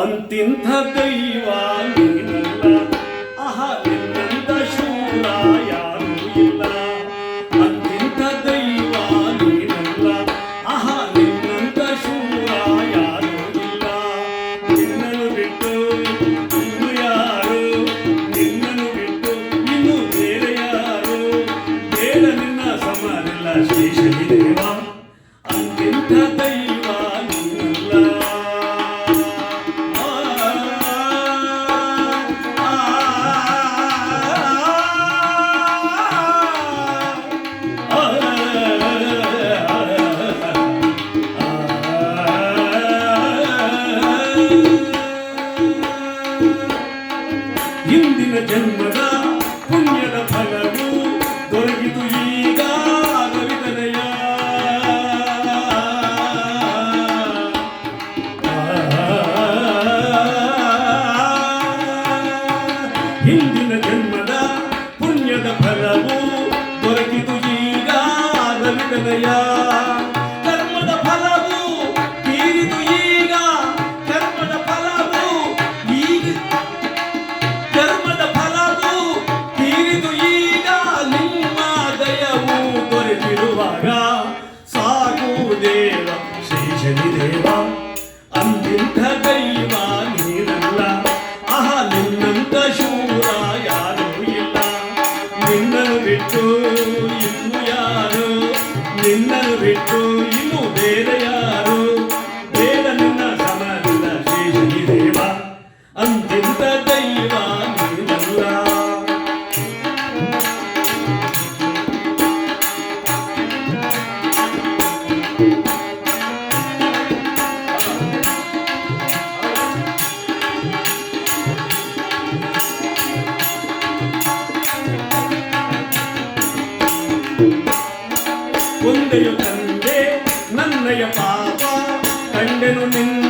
ಅಂತಿಂಥ ದೈವ ನೀನಲ್ಲ, ಆಹಾ ನಿನ್ನಂತ ಶೂರ ಯಾರೂ ಇಲ್ಲ. ಅಂತಿಂಥ ದೈವ ನೀನಲ್ಲ, ಆಹಾ ನಿನ್ನಂತ ಶೂರ ಯಾರೂ ಇಲ್ಲ. ನಿನ್ನನ್ನು ಬಿಟ್ಟು ಇನ್ನು ಯಾರು, ನಿನ್ನನ್ನು ಬಿಟ್ಟು ಇನ್ನು ಬೇರೆ ಯಾರು, ಬೇಡ ನಿನ್ನ ಸಮರಿಲ್ಲ ಶ್ರೀ ಶನಿದೇವ. ಅಂತಿಂಥ ದೈವ ನೀನಲ್ಲ. ಹಿಂದಿನ ಜನ್ಮದ ಪುಣ್ಯದ ಫಲವು ದೊರಕಿತು ಈಗ ರವಿತನಯ. ಹಿಂದಿನ ಜನ್ಮದ ಪುಣ್ಯದ ಫಲವು ದೊರಕಿತು ಈಗ ರವಿತನಯ. ಕರ್ಮದ ಫಲವು ತೀರಿತು ಈಗ, ಕರ್ಮದ ಫಲವು ಈಗ, ಕರ್ಮದ ಫಲವು ತೀರಿತು ಈಗ. ನಿಮ್ಮ ದಯವು ದೊರೆತಿರುವಾಗ ಸಾಕು ದೇವ ಶ್ರೀ ಶನಿದೇವ. ಅಂತಿಂಥ ದೈವ ನೀನಲ್ಲ, ಆಹಾ ನಿನ್ನಂತ ಶೂರ ಯಾರೂ ಇಲ್ಲ. ನಿನ್ನನ್ನು ಬಿಟ್ಟು ಇನ್ನು ಯಾರು, ನಿನ್ನನ್ನು ಬಿಟ್ಟು ಇನ್ನು ಬೇರೆ ಯಾರು, ಬೇಡ ನಿನ್ನ ಸಮರಿಲ್ಲ ಶ್ರೀ ಶನಿದೇವ. ಅಂತಿಂಥ ದೈವ ನೀನಲ್ಲ. ಒಂದೆಯು ತಂದೆ ನನ್ನಯ ಪಾಪ ಕಂಡೆನು ನಿನ್ನ